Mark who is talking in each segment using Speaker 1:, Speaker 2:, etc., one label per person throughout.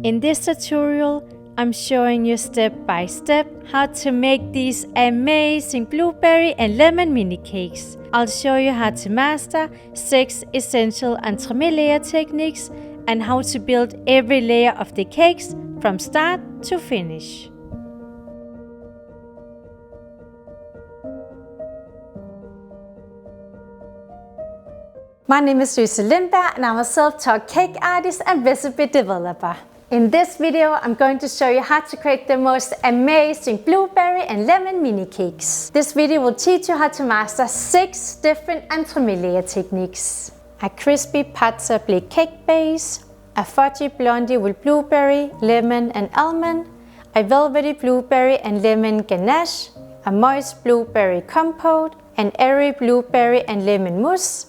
Speaker 1: In this tutorial, I'm showing you step by step how to make these amazing blueberry and lemon mini cakes. I'll show you how to master 6 essential entremet layer techniques and how to build every layer of the cakes from start to finish. My name is Louise Lindberg and I'm a self-taught cake artist and recipe developer. In this video, I'm going to show you how to create the most amazing blueberry and lemon mini cakes. This video will teach you how to master 6 different entremet layer techniques. A crispy Pâte Sablée cake base, a fudgy blondie with blueberry, lemon and almond, a velvety blueberry and lemon ganache, a moist blueberry compote, an airy blueberry and lemon mousse,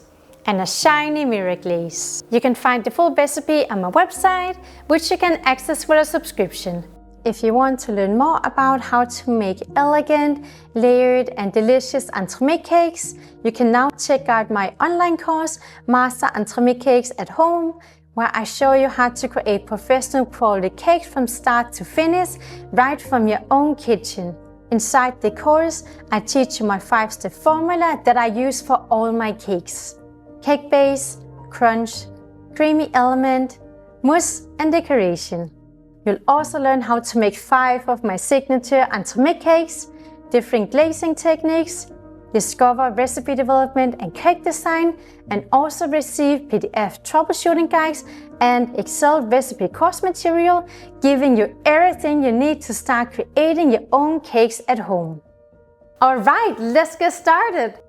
Speaker 1: and a shiny mirror glaze. You can find the full recipe on my website, which you can access with a subscription. If you want to learn more about how to make elegant, layered and delicious entremet cakes, you can now check out my online course, Master Entremet Cakes at Home, where I show you how to create professional quality cakes from start to finish, right from your own kitchen. Inside the course, I teach you my 5-step formula that I use for all my cakes. Cake base, crunch, creamy element, mousse and decoration. You'll also learn how to make 5 of my signature entremet cakes, different glazing techniques, discover recipe development and cake design, and also receive PDF troubleshooting guides and Excel recipe course material, giving you everything you need to start creating your own cakes at home. Alright, let's get started!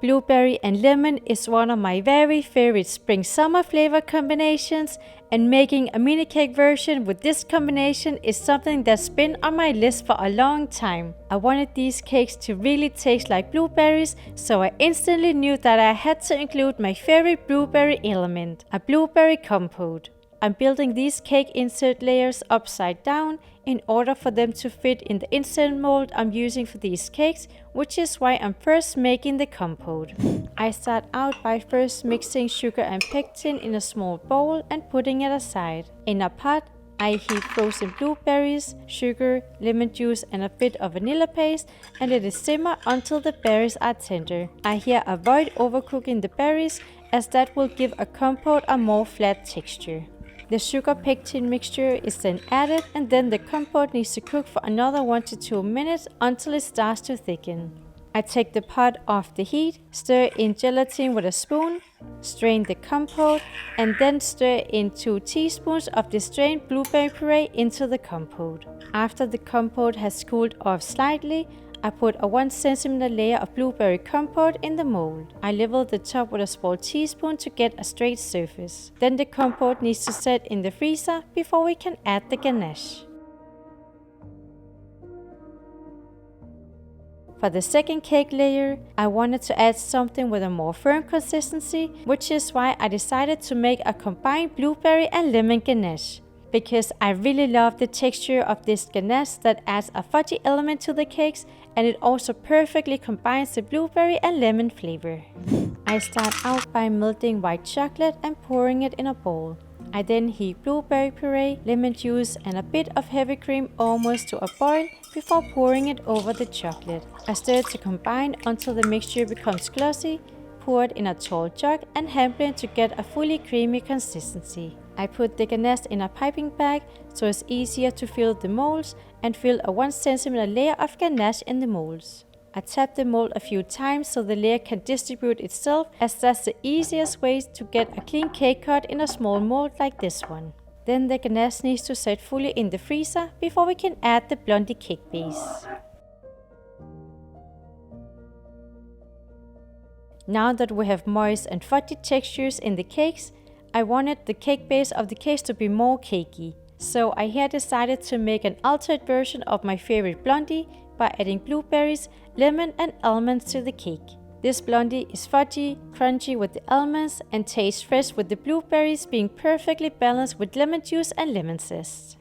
Speaker 1: Blueberry and lemon is one of my very favorite spring-summer flavor combinations, and making a mini cake version with this combination is something that's been on my list for a long time. I wanted these cakes to really taste like blueberries, so I instantly knew that I had to include my favorite blueberry element, a blueberry compote. I'm building these cake insert layers upside down in order for them to fit in the insert mold I'm using for these cakes, which is why I'm first making the compote. I start out by first mixing sugar and pectin in a small bowl and putting it aside. In a pot, I heat frozen blueberries, sugar, lemon juice and a bit of vanilla paste and let it simmer until the berries are tender. I here avoid overcooking the berries, as that will give a compote a more flat texture. The sugar pectin mixture is then added, and then the compote needs to cook for another 1 to 2 minutes until it starts to thicken. I take the pot off the heat, stir in gelatin with a spoon, strain the compote, and then stir in 2 teaspoons of the strained blueberry puree into the compote. After the compote has cooled off slightly, I put a 1 cm layer of blueberry compote in the mold. I level the top with a small teaspoon to get a straight surface. Then the compote needs to set in the freezer before we can add the ganache. For the second cake layer, I wanted to add something with a more firm consistency, which is why I decided to make a combined blueberry and lemon ganache. Because I really love the texture of this ganache that adds a fudgy element to the cakes, and it also perfectly combines the blueberry and lemon flavor. I start out by melting white chocolate and pouring it in a bowl. I then heat blueberry puree, lemon juice and a bit of heavy cream almost to a boil before pouring it over the chocolate. I stir it to combine until the mixture becomes glossy, pour it in a tall jug and hand blend to get a fully creamy consistency. I put the ganache in a piping bag so it's easier to fill the molds, and fill a 1 cm layer of ganache in the molds. I tap the mold a few times so the layer can distribute itself, as that's the easiest way to get a clean cake cut in a small mold like this one. Then the ganache needs to set fully in the freezer before we can add the Blondie cake base. Now that we have moist and fudgy textures in the cakes, I wanted the cake base of the cakes to be more cakey. So I here decided to make an altered version of my favorite Blondie by adding blueberries, lemon and almonds to the cake. This Blondie is fudgy, crunchy with the almonds and tastes fresh, with the blueberries being perfectly balanced with lemon juice and lemon zest.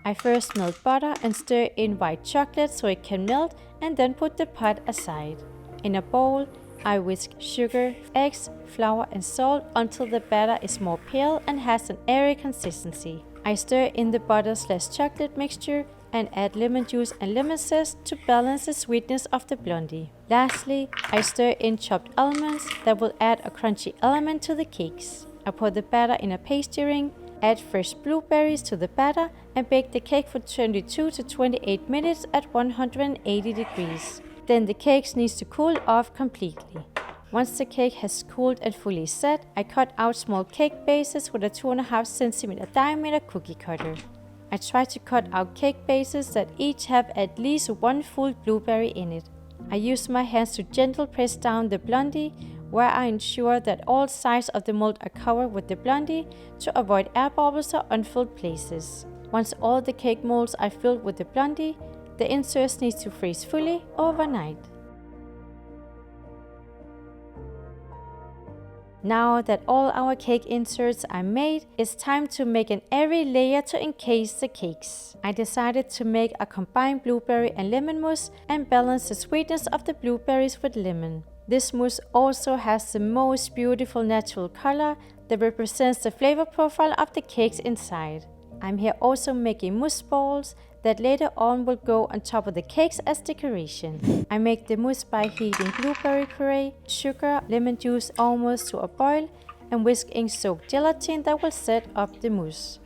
Speaker 1: I first melt butter and stir in white chocolate so it can melt, and then put the pot aside. In a bowl, I whisk sugar, eggs, flour and salt until the batter is more pale and has an airy consistency. I stir in the butter/chocolate mixture and add lemon juice and lemon zest to balance the sweetness of the Blondie. Lastly, I stir in chopped almonds that will add a crunchy element to the cakes. I pour the batter in a pastry ring, add fresh blueberries to the batter and bake the cake for 22 to 28 minutes at 180 degrees. Then the cake needs to cool off completely. Once the cake has cooled and fully set, I cut out small cake bases with a 2.5 cm diameter cookie cutter. I try to cut out cake bases that each have at least one full blueberry in it. I use my hands to gently press down the Blondie, where I ensure that all sides of the mold are covered with the Blondie to avoid air bubbles or unfilled places. Once all the cake molds are filled with the Blondie, the inserts need to freeze fully overnight. Now that all our cake inserts are made, it's time to make an airy layer to encase the cakes. I decided to make a combined blueberry and lemon mousse and balance the sweetness of the blueberries with lemon. This mousse also has the most beautiful natural color that represents the flavor profile of the cakes inside. I'm here also making mousse balls that later on will go on top of the cakes as decoration. I make the mousse by heating blueberry puree, sugar, lemon juice almost to a boil and whisk in soaked gelatin that will set up the mousse.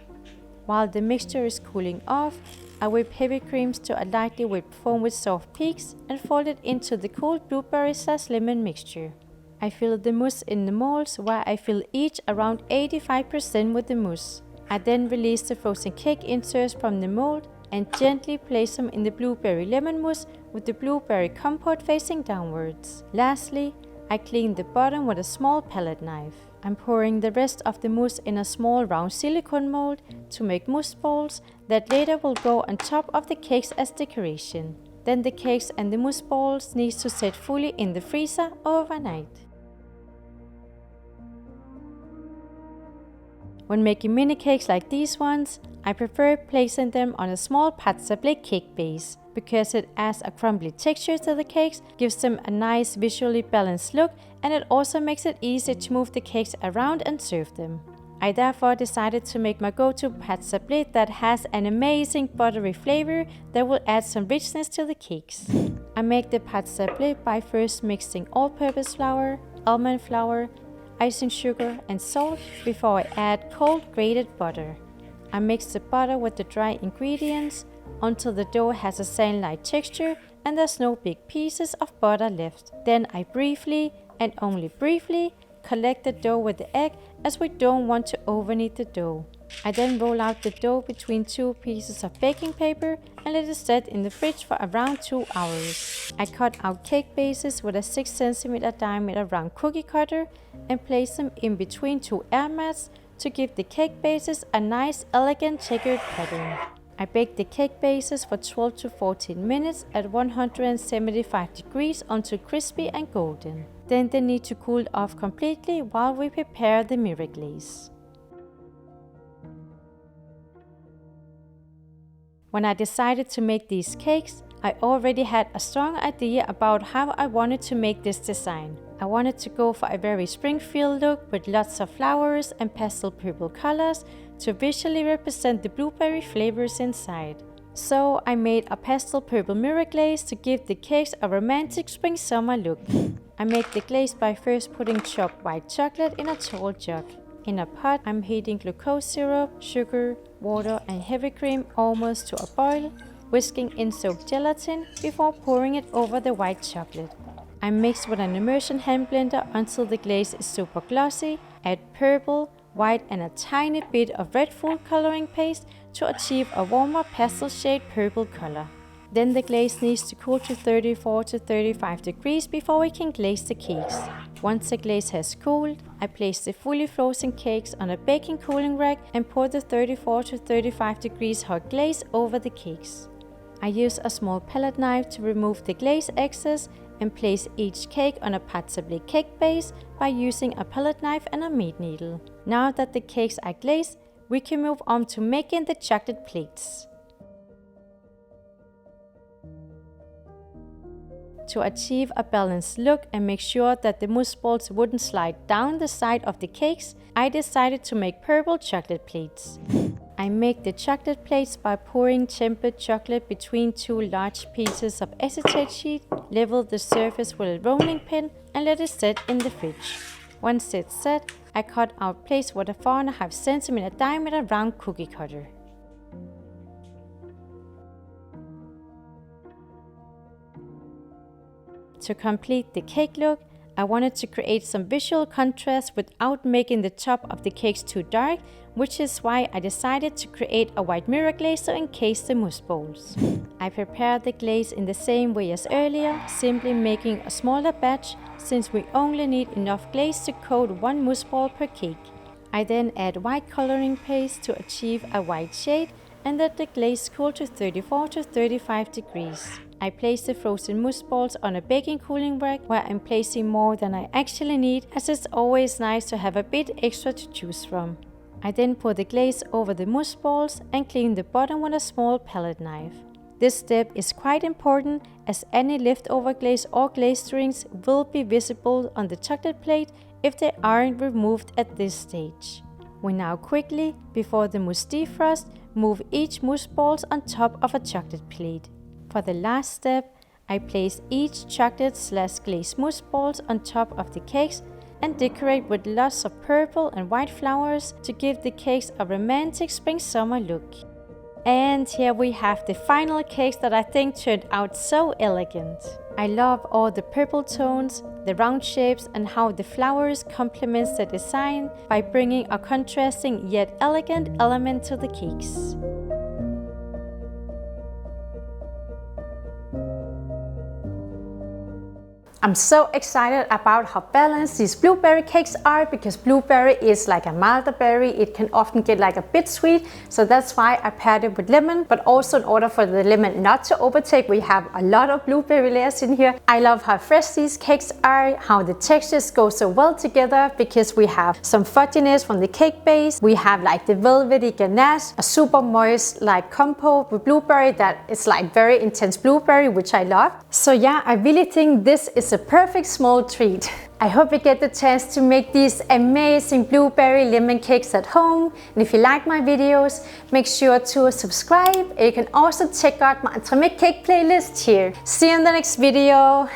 Speaker 1: While the mixture is cooling off, I whip heavy creams to a lightly whipped foam with soft peaks and fold it into the cooled blueberry/lemon mixture. I fill the mousse in the molds where I fill each around 85% with the mousse. I then release the frozen cake inserts from the mold and gently place them in the blueberry lemon mousse with the blueberry compote facing downwards. Lastly, I clean the bottom with a small palette knife. I'm pouring the rest of the mousse in a small round silicone mold to make mousse balls that later will go on top of the cakes as decoration. Then the cakes and the mousse balls need to set fully in the freezer overnight. When making mini cakes like these ones, I prefer placing them on a small Pâte Sablée cake base because it adds a crumbly texture to the cakes, gives them a nice visually balanced look, and it also makes it easy to move the cakes around and serve them. I therefore decided to make my go-to Pâte Sablée that has an amazing buttery flavor that will add some richness to the cakes. I make the Pâte Sablée by first mixing all-purpose flour, almond flour, icing sugar and salt before I add cold grated butter. I mix the butter with the dry ingredients until the dough has a sand-like texture and there's no big pieces of butter left. Then I briefly, and only briefly, collect the dough with the egg as we don't want to overknead the dough. I then roll out the dough between 2 pieces of baking paper and let it set in the fridge for around 2 hours. I cut out cake bases with a 6 cm diameter round cookie cutter and place them in between 2 air mats to give the cake bases a nice elegant checkered pattern. I bake the cake bases for 12 to 14 minutes at 175 degrees until crispy and golden. Then they need to cool off completely while we prepare the mirror glaze. When I decided to make these cakes, I already had a strong idea about how I wanted to make this design. I wanted to go for a very spring-feel look with lots of flowers and pastel purple colors to visually represent the blueberry flavors inside. So I made a pastel purple mirror glaze to give the cakes a romantic spring-summer look. I make the glaze by first putting chopped white chocolate in a tall jug. In a pot, I'm heating glucose syrup, sugar, water and heavy cream almost to a boil, whisking in soaked gelatin before pouring it over the white chocolate. I mix with an immersion hand blender until the glaze is super glossy, add purple, white and a tiny bit of red food coloring paste to achieve a warmer pastel shade purple color. Then the glaze needs to cool to 34 to 35 degrees before we can glaze the cakes. Once the glaze has cooled, I place the fully frozen cakes on a baking cooling rack and pour the 34 to 35 degrees hot glaze over the cakes. I use a small palette knife to remove the glaze excess and place each cake on a Pâte Sablée cake base by using a palette knife and a meat needle. Now that the cakes are glazed, we can move on to making the chocolate plates. To achieve a balanced look and make sure that the mousse balls wouldn't slide down the side of the cakes, I decided to make purple chocolate plates. I make the chocolate plates by pouring tempered chocolate between 2 large pieces of acetate sheet, level the surface with a rolling pin and let it set in the fridge. Once it's set, I cut out plates with a 4.5 cm diameter round cookie cutter. To complete the cake look, I wanted to create some visual contrast without making the top of the cakes too dark, which is why I decided to create a white mirror glaze to encase the mousse balls. I prepared the glaze in the same way as earlier, simply making a smaller batch since we only need enough glaze to coat 1 mousse ball per cake. I then add white coloring paste to achieve a white shade and let the glaze cool to 34 to 35 degrees. I place the frozen mousse balls on a baking cooling rack where I'm placing more than I actually need, as it's always nice to have a bit extra to choose from. I then pour the glaze over the mousse balls and clean the bottom with a small palette knife. This step is quite important as any leftover glaze or glaze strings will be visible on the chocolate plate if they aren't removed at this stage. We now quickly, before the mousse defrost, move each mousse balls on top of a chocolate plate. For the last step, I place each chocolate/glaze mousse balls on top of the cakes and decorate with lots of purple and white flowers to give the cakes a romantic spring-summer look. And here we have the final cakes that I think turned out so elegant. I love all the purple tones, the round shapes and how the flowers complements the design by bringing a contrasting yet elegant element to the cakes. I'm so excited about how balanced these blueberry cakes are, because blueberry is like a milder berry. It can often get like a bit sweet, so that's why I paired it with lemon. But also, in order for the lemon not to overtake, we have a lot of blueberry layers in here. I love how fresh these cakes are, how the textures go so well together, because we have some fudginess from the cake base. We have like the velvety ganache, a super moist like compote with blueberry that is like very intense blueberry, which I love. So yeah, I really think this is a perfect small treat. I hope you get the chance to make these amazing blueberry lemon cakes at home. And if you like my videos, make sure to subscribe. And you can also check out my Entremet cake playlist here. See you in the next video.